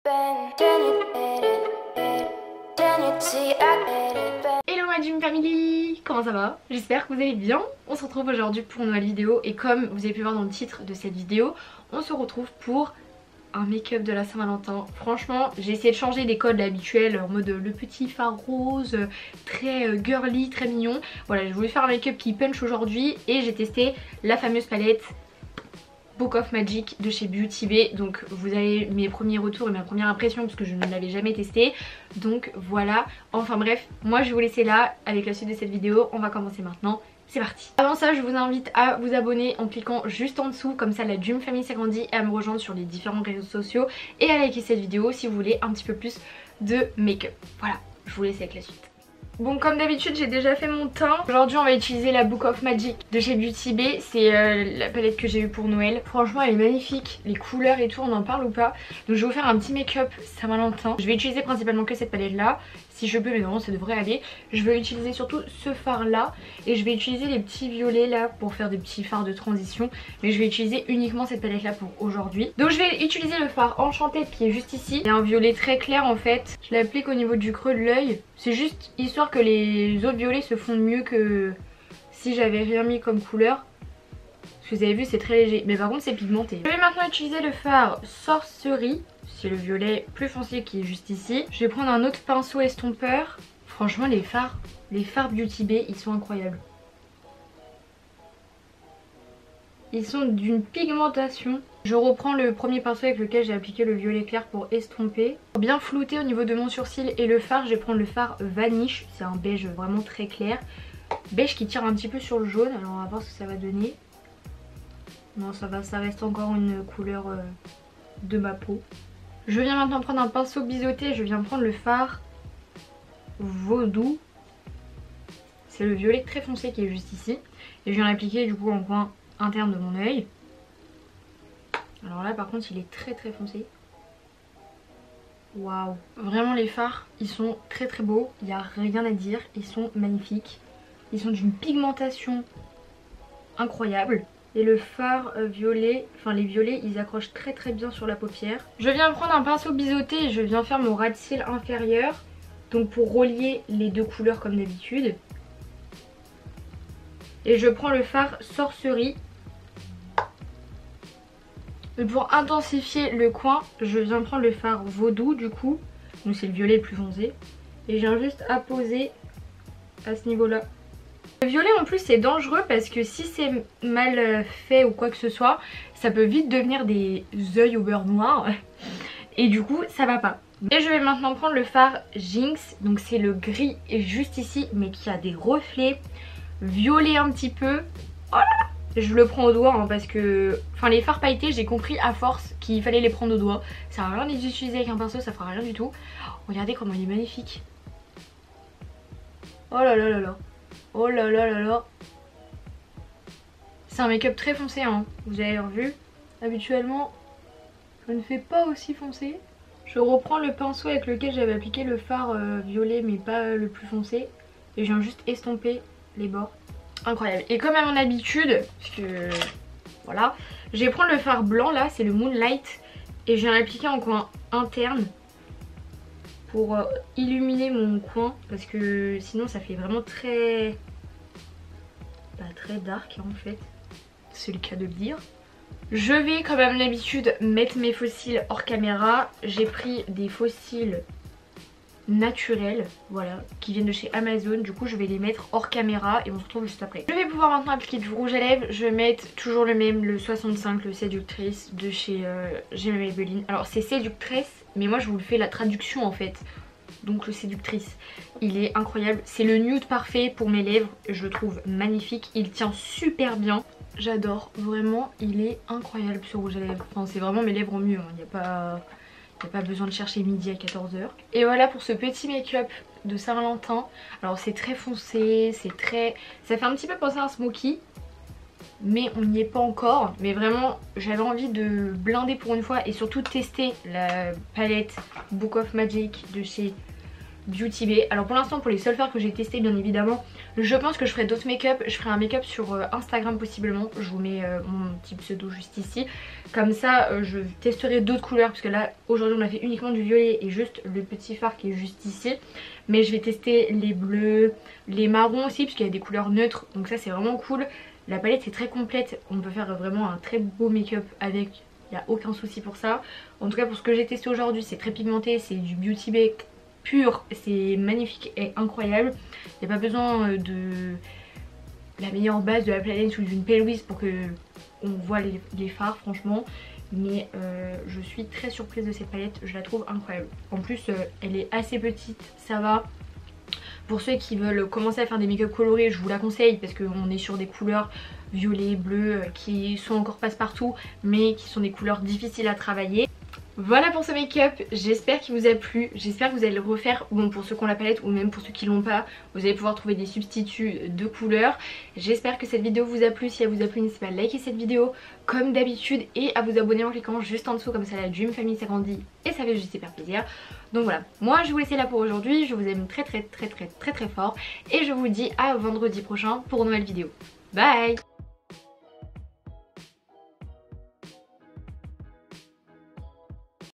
Hello ma Gym Family, comment ça va? J'espère que vous allez bien. On se retrouve aujourd'hui pour une nouvelle vidéo et comme vous avez pu voir dans le titre de cette vidéo, on se retrouve pour un make-up de la Saint-Valentin. Franchement, j'ai essayé de changer les codes habituels en mode le petit fard rose, très girly, très mignon. Voilà, j'ai voulu faire un make-up qui punch aujourd'hui et j'ai testé la fameuse palette Book of Magic de chez Beauty Bay. Donc vous avez mes premiers retours et ma première impression parce que je ne l'avais jamais testé. Donc voilà, enfin bref, moi je vais vous laisser là avec la suite de cette vidéo. On va commencer maintenant. C'est parti. Avant ça, je vous invite à vous abonner en cliquant juste en dessous, comme ça la Gym Family s'agrandit, et à me rejoindre sur les différents réseaux sociaux et à liker cette vidéo si vous voulez un petit peu plus de make-up. Voilà, je vous laisse avec la suite. Bon, comme d'habitude j'ai déjà fait mon teint. Aujourd'hui on va utiliser la Book of Magic de chez Beauty Bay. C'est la palette que j'ai eue pour Noël. Franchement elle est magnifique, les couleurs et tout, on en parle ou pas. Donc je vais vous faire un petit make-up Saint-Valentin. Je vais utiliser principalement que cette palette là, si je peux, mais non ça devrait aller. Je vais utiliser surtout ce fard là et je vais utiliser les petits violets là pour faire des petits fards de transition. Mais je vais utiliser uniquement cette palette là pour aujourd'hui. Donc je vais utiliser le fard Enchanted qui est juste ici. Il y a un violet très clair en fait. Je l'applique au niveau du creux de l'œil. C'est juste histoire que les autres violets se fondent mieux que si j'avais rien mis comme couleur. Parce que vous avez vu c'est très léger, mais par contre c'est pigmenté. Je vais maintenant utiliser le fard Sorcery. C'est le violet plus foncé qui est juste ici. Je vais prendre un autre pinceau estompeur. Franchement les fards Beauty Bay ils sont incroyables. Ils sont d'une pigmentation. Je reprends le premier pinceau avec lequel j'ai appliqué le violet clair pour estomper. Pour bien flouter au niveau de mon sourcil et le fard, je vais prendre le fard Vanish. C'est un beige vraiment très clair. Beige qui tire un petit peu sur le jaune. Alors on va voir ce que ça va donner. Non ça va, ça reste encore une couleur de ma peau. Je viens maintenant prendre un pinceau biseauté. Je viens prendre le fard Vaudou. C'est le violet très foncé qui est juste ici. Et je viens l'appliquer du coup en coin interne de mon œil. Alors là par contre il est très très foncé. Waouh. Vraiment les fards ils sont très très beaux. Il n'y a rien à dire. Ils sont magnifiques. Ils sont d'une pigmentation incroyable. Et le fard violet, enfin les violets ils accrochent très très bien sur la paupière. Je viens prendre un pinceau biseauté et je viens faire mon ras de cils inférieur. Donc pour relier les deux couleurs comme d'habitude. Et je prends le fard Sorcery. Et pour intensifier le coin, je viens prendre le fard Vaudou du coup. Donc c'est le violet le plus foncé. Et je viens juste apposer à ce niveau là. Le violet en plus c'est dangereux parce que si c'est mal fait ou quoi que ce soit, ça peut vite devenir des œils au beurre noir. Et du coup ça va pas. Et je vais maintenant prendre le fard Jinx. Donc c'est le gris juste ici mais qui a des reflets violet un petit peu. Oh là là. Je le prends au doigt hein, parce que enfin les fards pailletés j'ai compris à force qu'il fallait les prendre au doigt. Ça sert à rien de les utiliser avec un pinceau, ça fera rien du tout. Oh, regardez comment il est magnifique. Oh là là là là. Oh là là là là. C'est un make-up très foncé hein, vous avez vu. Habituellement je ne fais pas aussi foncé. Je reprends le pinceau avec lequel j'avais appliqué le fard violet mais pas le plus foncé. Et je viens juste estomper les bords. Incroyable. Et comme à mon habitude, parce que voilà, je vais prendre le fard blanc là, c'est le Moonlight. Et je viens l'appliquer en coin interne pour illuminer mon coin. Parce que sinon ça fait vraiment très... très dark en fait. C'est le cas de le dire. Je vais comme à mon habitude mettre mes faux cils hors caméra. J'ai pris des faux cils naturels, voilà, qui viennent de chez Amazon. Du coup je vais les mettre hors caméra et on se retrouve juste après. Je vais pouvoir maintenant appliquer du rouge à lèvres. Je vais mettre toujours le même, le 65, le Séductrice de chez Maybelline. Alors c'est Séductrice mais moi je vous le fais la traduction en fait. Donc le Séductrice il est incroyable. C'est le nude parfait pour mes lèvres. Je le trouve magnifique. Il tient super bien. J'adore. Vraiment il est incroyable ce rouge à lèvres. Enfin c'est vraiment mes lèvres au mieux. Il n'y a pas besoin de chercher midi à 14 h. Et voilà pour ce petit make-up de Saint-Valentin. Alors c'est très foncé, c'est très... ça fait un petit peu penser à un smoky. Mais on n'y est pas encore. Mais vraiment j'avais envie de blinder pour une fois. Et surtout tester la palette Book of Magic de chez Beauty Bay. Alors pour l'instant, pour les seuls fards que j'ai testés, bien évidemment, je pense que je ferai d'autres make-up. Je ferai un make-up sur Instagram possiblement. Je vous mets mon petit pseudo juste ici. Comme ça, je testerai d'autres couleurs parce que là, aujourd'hui, on a fait uniquement du violet et juste le petit fard qui est juste ici. Mais je vais tester les bleus, les marrons aussi parce qu'il y a des couleurs neutres. Donc ça, c'est vraiment cool. La palette est très complète. On peut faire vraiment un très beau make-up avec. Il n'y a aucun souci pour ça. En tout cas, pour ce que j'ai testé aujourd'hui, c'est très pigmenté. C'est du Beauty Bay pur, c'est magnifique et incroyable. Il n'y a pas besoin de la meilleure base de la planète ou d'une P. pour que on voit les fards franchement. Mais je suis très surprise de cette palette, je la trouve incroyable. En plus elle est assez petite, ça va. Pour ceux qui veulent commencer à faire des make-up colorés, je vous la conseille parce qu'on est sur des couleurs violet, bleu qui sont encore passe-partout mais qui sont des couleurs difficiles à travailler. Voilà pour ce make-up, j'espère qu'il vous a plu, j'espère que vous allez le refaire, bon pour ceux qui ont la palette ou même pour ceux qui l'ont pas, vous allez pouvoir trouver des substituts de couleurs. J'espère que cette vidéo vous a plu, si elle vous a plu n'hésitez pas à liker cette vidéo comme d'habitude et à vous abonner en cliquant juste en dessous, comme ça la Dream Family s'agrandit et ça fait juste hyper plaisir. Donc voilà, moi je vais vous laisser là pour aujourd'hui, je vous aime très fort et je vous dis à vendredi prochain pour une nouvelle vidéo. Bye.